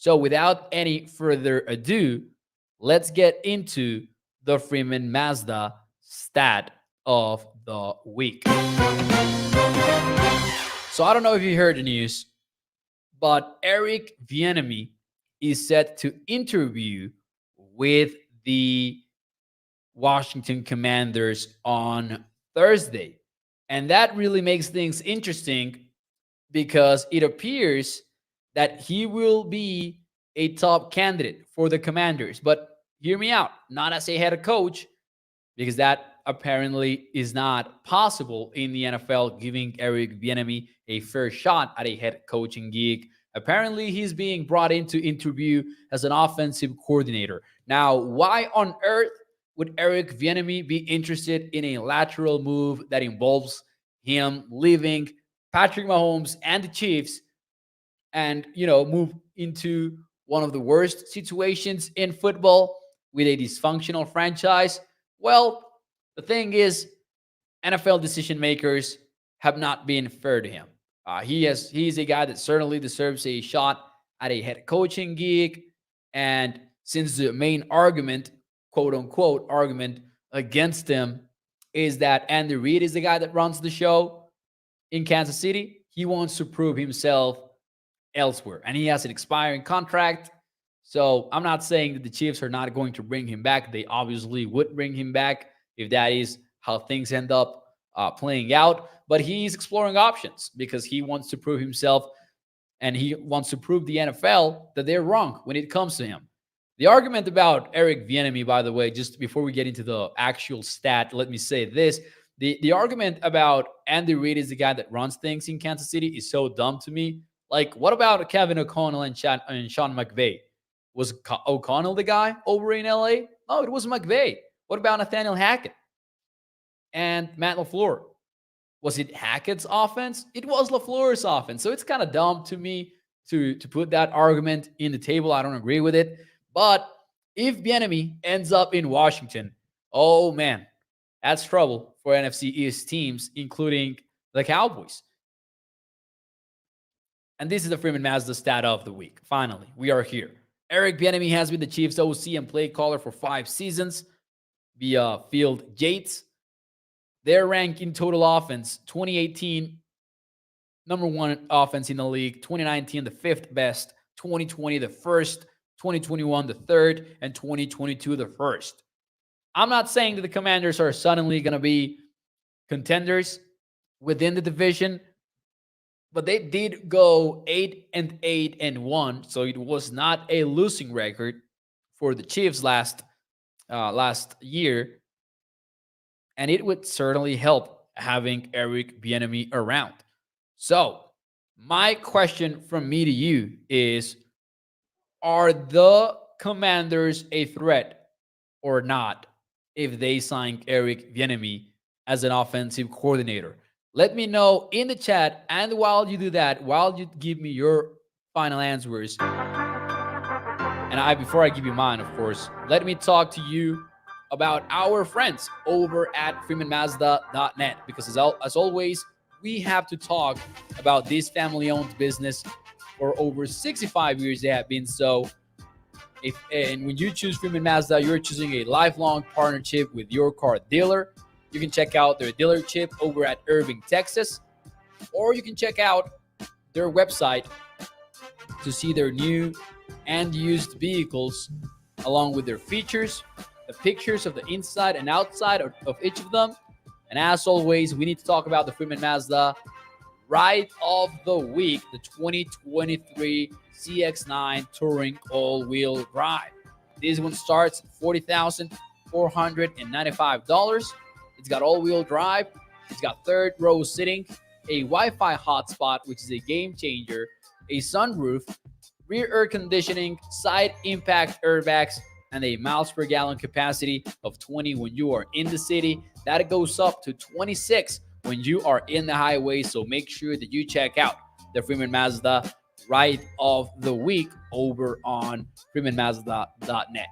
So without any further ado, let's get into the Freeman Mazda stat of the week. So I don't know if you heard the news, but Eric Bieniemy is set to interview with the Washington Commanders on Thursday. And that really makes things interesting because it appears that he will be a top candidate for the Commanders. But hear me out, not as a head coach, because that apparently is not possible in the NFL, giving Eric Bieniemy a fair shot at a head coaching gig. Apparently, he's being brought in to interview as an offensive coordinator. Now, why on earth would Eric Bieniemy be interested in a lateral move that involves him leaving Patrick Mahomes and the Chiefs and, move into one of the worst situations in football with a dysfunctional franchise? Well, the thing is, NFL decision makers have not been fair to him. He's a guy that certainly deserves a shot at a head coaching gig. And since the main argument, quote unquote, argument against him is that Andy Reid is the guy that runs the show in Kansas City, he wants to prove himself elsewhere. And he has an expiring contract. So I'm not saying that the Chiefs are not going to bring him back. They obviously would bring him back if that is how things end up playing out. But he's exploring options because he wants to prove himself and he wants to prove the NFL that they're wrong when it comes to him. The argument about Eric Bieniemy, by the way, just before we get into the actual stat, let me say this. The argument about Andy Reid is the guy that runs things in Kansas City is so dumb to me. Like, what about Kevin O'Connell and Sean McVay? Was O'Connell the guy over in LA? No, it was McVay. What about Nathaniel Hackett and Matt LaFleur? Was it Hackett's offense? It was LaFleur's offense. So it's kind of dumb to me to put that argument in the table. I don't agree with it. But if Bieniemy ends up in Washington, oh man, that's trouble for NFC East teams, including the Cowboys. And this is the Freeman Mazda stat of the week. Finally, we are here. Eric Bieniemy has been the Chiefs OC and play caller for 5 seasons via Field Yates. Their rank in total offense, 2018, number 1 offense in the league, 2019, the 5th best, 2020, the 1st, 2021, the 3rd, and 2022, the 1st. I'm not saying that the Commanders are suddenly going to be contenders within the division, but they did go 8-8-1, so it was not a losing record for the Chiefs last year, and it would certainly help having Eric Bieniemy around. So, my question from me to you is, are the Commanders a threat or not if they sign Eric Bieniemy as an offensive coordinator? Let me know in the chat, and while you do that, while you give me your final answers, and before I give you mine, of course, let me talk to you about our friends over at freemanmazda.net, because as always, we have to talk about this family-owned business. For over 65 years, they have been so. And when you choose Freeman Mazda, you're choosing a lifelong partnership with your car dealer. You can check out their dealership over at Irving, Texas, or you can check out their website to see their new and used vehicles, along with their features, the pictures of the inside and outside of each of them. And as always, we need to talk about the Freeman Mazda Ride of the Week, the 2023 CX-9 Touring All-Wheel Drive. This one starts at $40,495. It's got all-wheel drive. It's got third row sitting, a Wi-Fi hotspot, which is a game changer, a sunroof, rear air conditioning, side impact airbags, and a miles per gallon capacity of 20 when you are in the city. That goes up to 26 when you are in the highway. So make sure that you check out the Freeman Mazda Ride of the Week over on freemanmazda.net.